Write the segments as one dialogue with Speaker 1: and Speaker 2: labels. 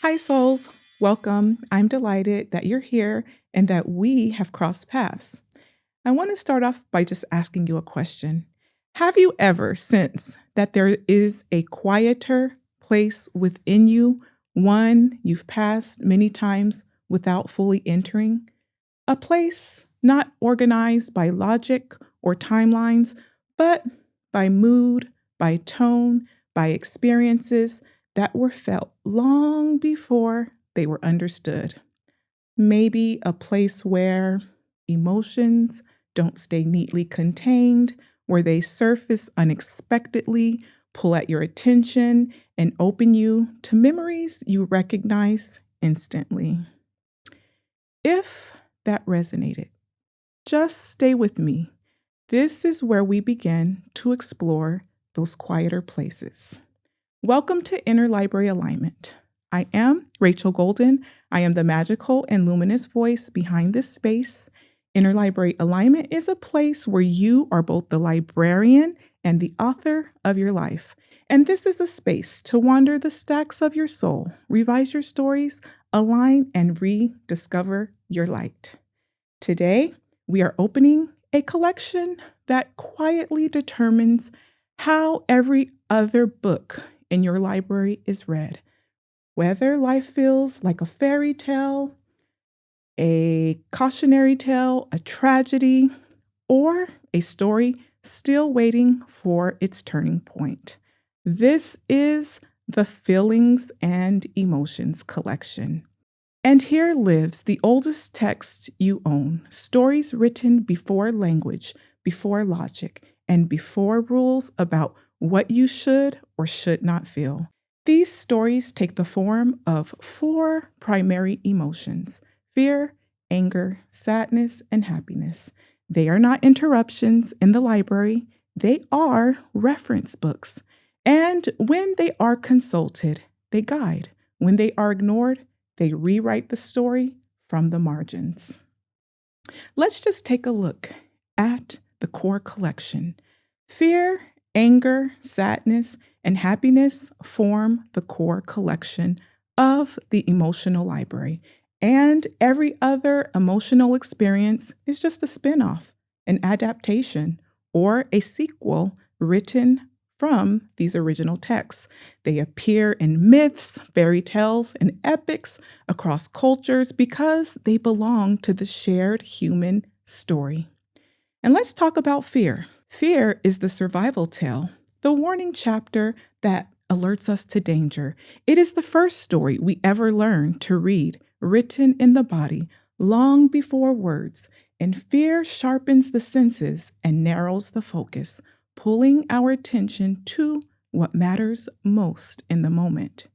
Speaker 1: Hi, souls. Welcome. I'm delighted that you're here and that we have crossed paths. I want to start off by just asking you a question. Have you ever sensed that there is a quieter place within you, one you've passed many times without fully entering? A place not organized by logic or timelines, but by mood, by tone, by experiences that were felt long before they were understood. Maybe a place where emotions don't stay neatly contained, where they surface unexpectedly, pull at your attention, and open you to memories you recognize instantly. If that resonated, just stay with me. This is where we begin to explore those quieter places. Welcome to Inner Library Alignment. I am Rachel Golden. I am the magical and luminous voice behind this space. Inner Library Alignment is a place where you are both the librarian and the author of your life. And this is a space to wander the stacks of your soul, revise your stories, align and rediscover your light. Today, we are opening a collection that quietly determines how every other book in your library is read. Whether life feels like a fairy tale, a cautionary tale, a tragedy, or a story still waiting for its turning point. This is the Feelings and Emotions collection. And here lives the oldest text you own, stories written before language, before logic, and before rules about what you should or should not feel. These stories take the form of 4 primary emotions: fear, anger, sadness, and happiness. They are not interruptions in the library, they are reference books. And when they are consulted, they guide. When they are ignored, they rewrite the story from the margins. Let's just take a look at the core collection. Fear, anger, sadness, and happiness form the core collection of the emotional library. And every other emotional experience is just a spin-off, an adaptation, or a sequel written from these original texts. They appear in myths, fairy tales, and epics across cultures because they belong to the shared human story. And let's talk about fear. Fear is the survival tale, the warning chapter that alerts us to danger. It is the first story we ever learn to read, written in the body, long before words. And fear sharpens the senses and narrows the focus, pulling our attention to what matters most in the moment.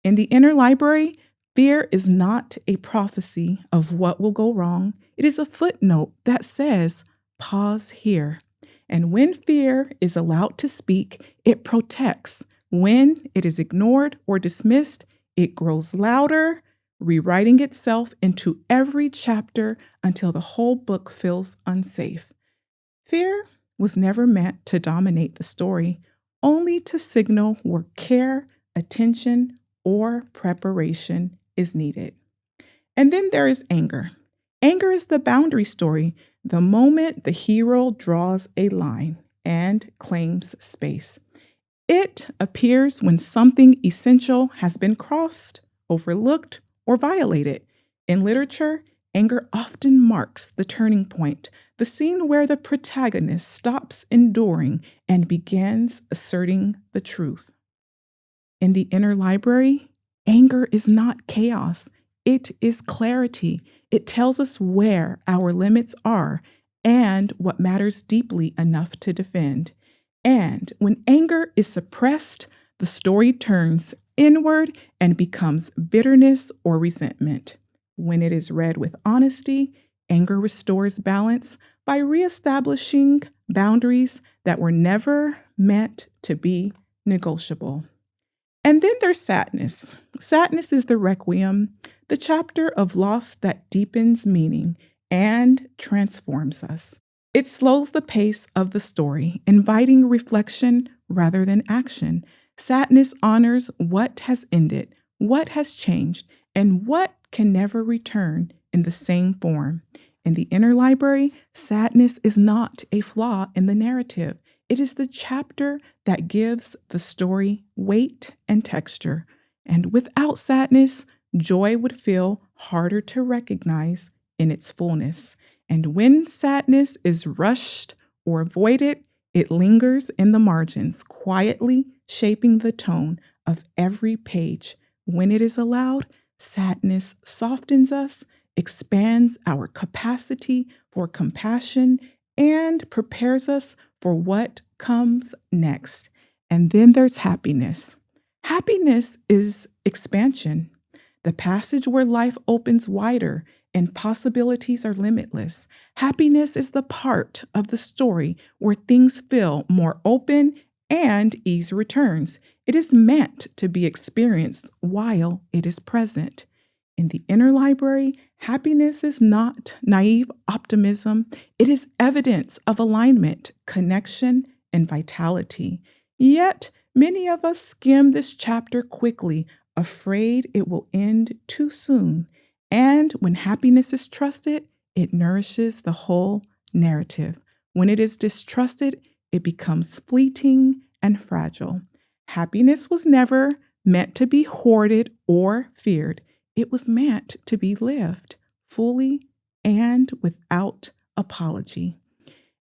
Speaker 1: In the inner library, fear is not a prophecy of what will go wrong. It is a footnote that says, pause here. And when fear is allowed to speak, it protects. When it is ignored or dismissed, it grows louder, rewriting itself into every chapter until the whole book feels unsafe. Fear was never meant to dominate the story, only to signal where care, attention, or preparation is needed. And then there is anger. Anger is the boundary story, the moment the hero draws a line and claims space. It appears when something essential has been crossed, overlooked, or violated. In literature, anger often marks the turning point, the scene where the protagonist stops enduring and begins asserting the truth. In the inner library, anger is not chaos, it is clarity. It tells us where our limits are and what matters deeply enough to defend. And when anger is suppressed, the story turns inward and becomes bitterness or resentment. When it is read with honesty, anger restores balance by reestablishing boundaries that were never meant to be negotiable. And then there's sadness. Sadness is the requiem, the chapter of loss that deepens meaning and transforms us. It slows the pace of the story, inviting reflection rather than action. Sadness honors what has ended, what has changed, and what can never return in the same form. In the inner library, sadness is not a flaw in the narrative. It is the chapter that gives the story weight and texture. And without sadness, joy would feel harder to recognize in its fullness. And when sadness is rushed or avoided, it lingers in the margins, quietly shaping the tone of every page. When it is allowed, sadness softens us, expands our capacity for compassion, and prepares us for what comes next. And then there's happiness. Happiness is expansion, the passage where life opens wider and possibilities are limitless. Happiness is the part of the story where things feel more open and ease returns. It is meant to be experienced while it is present. In the inner library, happiness is not naive optimism. It is evidence of alignment, connection, and vitality. Yet, many of us skim this chapter quickly, afraid it will end too soon. And when happiness is trusted, it nourishes the whole narrative. When it is distrusted, it becomes fleeting and fragile. Happiness was never meant to be hoarded or feared. It was meant to be lived fully and without apology.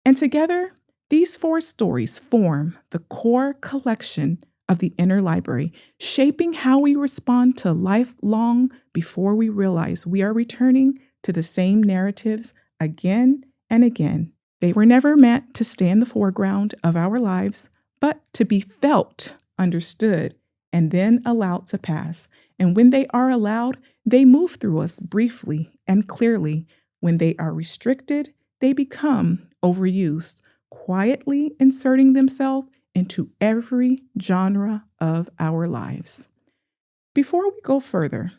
Speaker 1: And together, these four stories form the core collection of the inner library, shaping how we respond to life long before we realize we are returning to the same narratives again and again. They were never meant to stay in the foreground of our lives, but to be felt, understood, and then allowed to pass. And when they are allowed, they move through us briefly and clearly. When they are restricted, they become overused, quietly inserting themselves into every genre of our lives. Before we go further,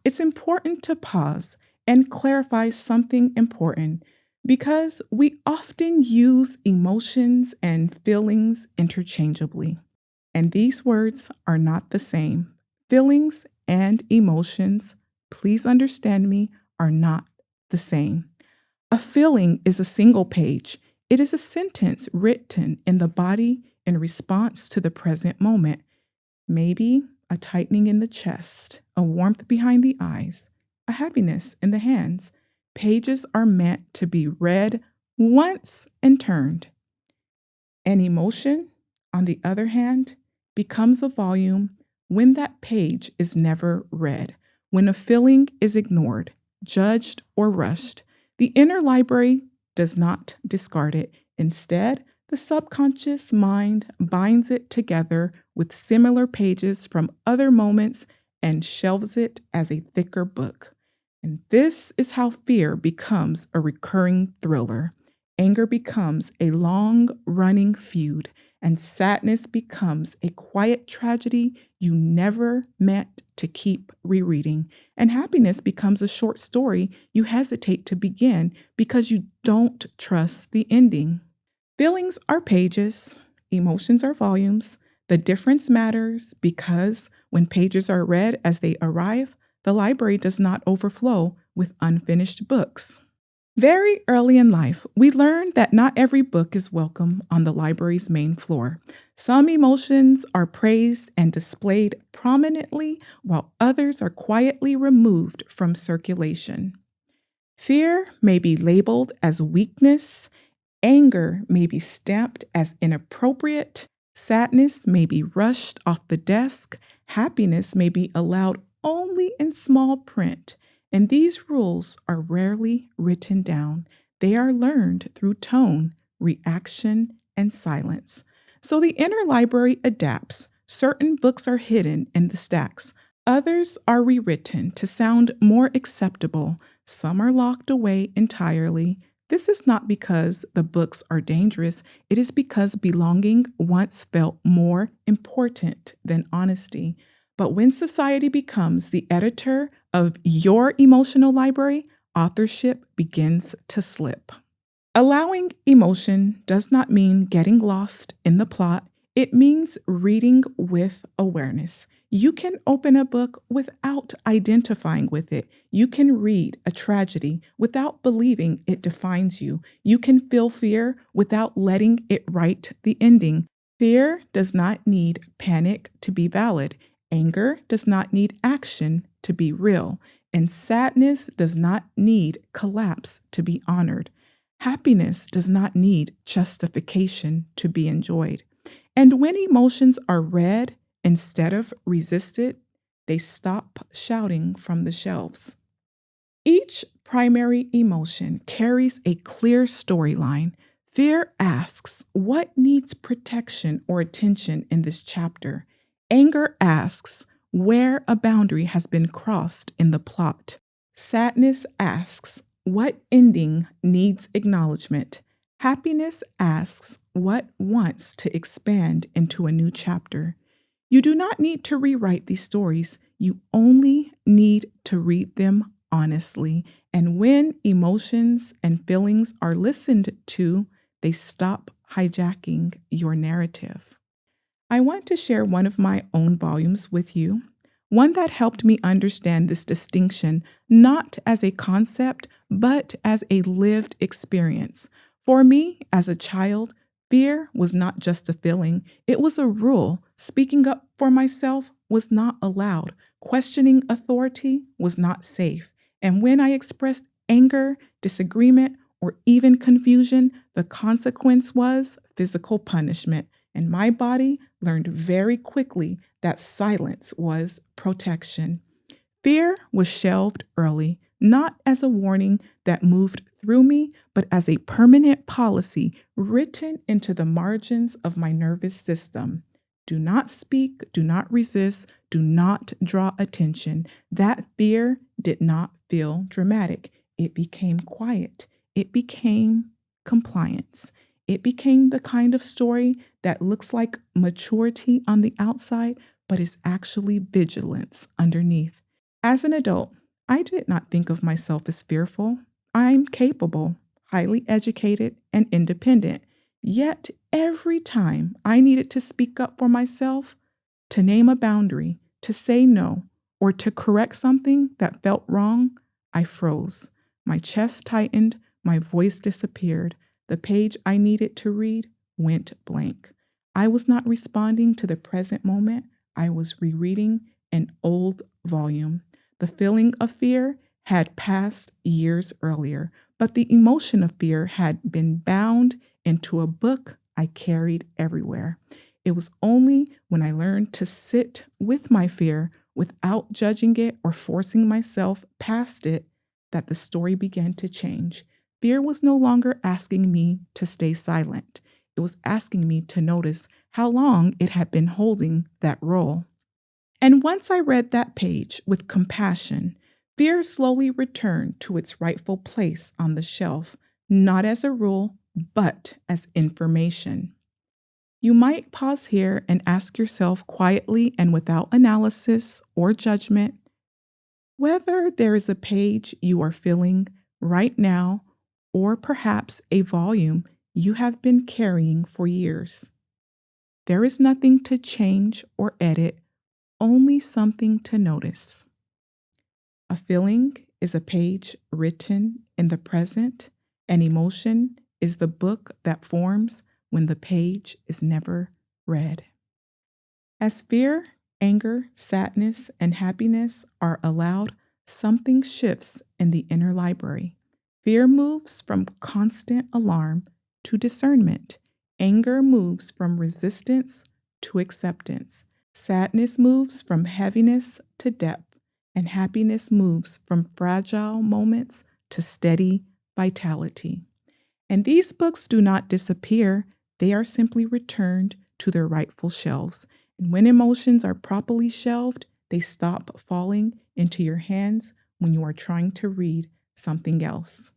Speaker 1: it's important to pause and clarify something important because we often use emotions and feelings interchangeably. And these words are not the same. Feelings and emotions, please understand me, are not the same. A feeling is a single page. It is a sentence written in the body in response to the present moment. Maybe a tightening in the chest, a warmth behind the eyes, a happiness in the hands. Pages are meant to be read once and turned. An emotion, on the other hand, becomes a volume when that page is never read, when a feeling is ignored, judged, or rushed. The inner library does not discard it. Instead, the subconscious mind binds it together with similar pages from other moments and shelves it as a thicker book. And this is how fear becomes a recurring thriller. Anger becomes a long-running feud, and sadness becomes a quiet tragedy you never meant to keep rereading. And happiness becomes a short story you hesitate to begin because you don't trust the ending. Feelings are pages, emotions are volumes. The difference matters because when pages are read as they arrive, the library does not overflow with unfinished books. Very early in life, we learned that not every book is welcome on the library's main floor. Some emotions are praised and displayed prominently, while others are quietly removed from circulation. Fear may be labeled as weakness, anger may be stamped as inappropriate, sadness may be rushed off the desk, happiness may be allowed only in small print. And these rules are rarely written down. They are learned through tone, reaction, and silence. So the inner library adapts. Certain books are hidden in the stacks. Others are rewritten to sound more acceptable. Some are locked away entirely. This is not because the books are dangerous. It is because belonging once felt more important than honesty. But when society becomes the editor of your emotional library, authorship begins to slip. Allowing emotion does not mean getting lost in the plot. It means reading with awareness. You can open a book without identifying with it. You can read a tragedy without believing it defines you. You can feel fear without letting it write the ending. Fear does not need panic to be valid. Anger does not need action to be real. And sadness does not need collapse to be honored. Happiness does not need justification to be enjoyed. And when emotions are read instead of resisted, they stop shouting from the shelves. Each primary emotion carries a clear storyline. Fear asks, what needs protection or attention in this chapter? Anger asks, where a boundary has been crossed in the plot. Sadness asks, what ending needs acknowledgement? Happiness asks, what wants to expand into a new chapter? You do not need to rewrite these stories. You only need to read them honestly. And when emotions and feelings are listened to, they stop hijacking your narrative. I want to share one of my own volumes with you, one that helped me understand this distinction not as a concept, but as a lived experience. For me, as a child, fear was not just a feeling, it was a rule. Speaking up for myself was not allowed. Questioning authority was not safe. And when I expressed anger, disagreement, or even confusion, the consequence was physical punishment. And my body learned very quickly that silence was protection. Fear was shelved early, not as a warning that moved through me, but as a permanent policy written into the margins of my nervous system. Do not speak, do not resist, do not draw attention. That fear did not feel dramatic. It became quiet. It became compliance. It became the kind of story that looks like maturity on the outside, but is actually vigilance underneath. As an adult, I did not think of myself as fearful. I'm capable, highly educated, and independent. Yet, every time I needed to speak up for myself, to name a boundary, to say no, or to correct something that felt wrong, I froze. My chest tightened, my voice disappeared. The page I needed to read went blank. I was not responding to the present moment. I was rereading an old volume. The feeling of fear had passed years earlier, but the emotion of fear had been bound into a book I carried everywhere. It was only when I learned to sit with my fear without judging it or forcing myself past it that the story began to change. Fear was no longer asking me to stay silent. It was asking me to notice how long it had been holding that role. And once I read that page with compassion, fear slowly returned to its rightful place on the shelf, not as a rule, but as information. You might pause here and ask yourself quietly and without analysis or judgment whether there is a page you are feeling right now, or perhaps a volume you have been carrying for years. There is nothing to change or edit, only something to notice. A feeling is a page written in the present. An emotion is the book that forms when the page is never read. As fear, anger, sadness, and happiness are allowed, something shifts in the inner library. Fear moves from constant alarm to discernment. Anger moves from resistance to acceptance. Sadness moves from heaviness to depth, and happiness moves from fragile moments to steady vitality. And these books do not disappear, they are simply returned to their rightful shelves. And when emotions are properly shelved, they stop falling into your hands when you are trying to read something else.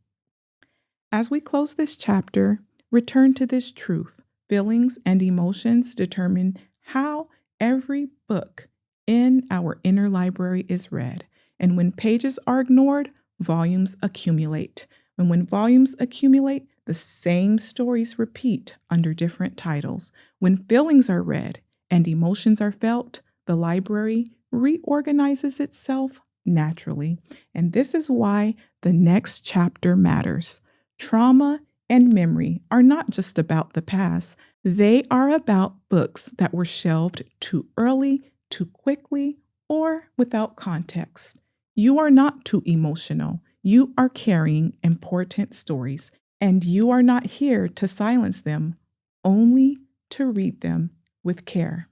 Speaker 1: As we close this chapter, return to this truth. Feelings and emotions determine how every book in our inner library is read. And when pages are ignored, volumes accumulate. And when volumes accumulate, the same stories repeat under different titles. When feelings are read and emotions are felt, the library reorganizes itself naturally. And this is why the next chapter matters. Trauma and memory are not just about the past, they are about books that were shelved too early, too quickly, or without context. You are not too emotional. You are carrying important stories, and you are not here to silence them, only to read them with care.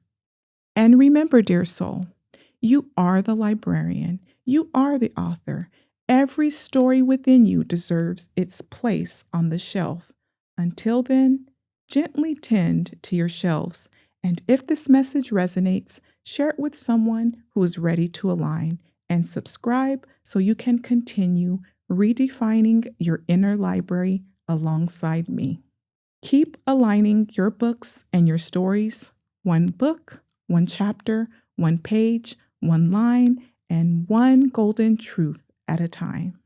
Speaker 1: And remember, dear soul, you are the librarian. You are the author. Every story within you deserves its place on the shelf. Until then, gently tend to your shelves. And if this message resonates, share it with someone who is ready to align and subscribe so you can continue redefining your inner library alongside me. Keep aligning your books and your stories, one book, one chapter, one page, one line, and one golden truth at a time.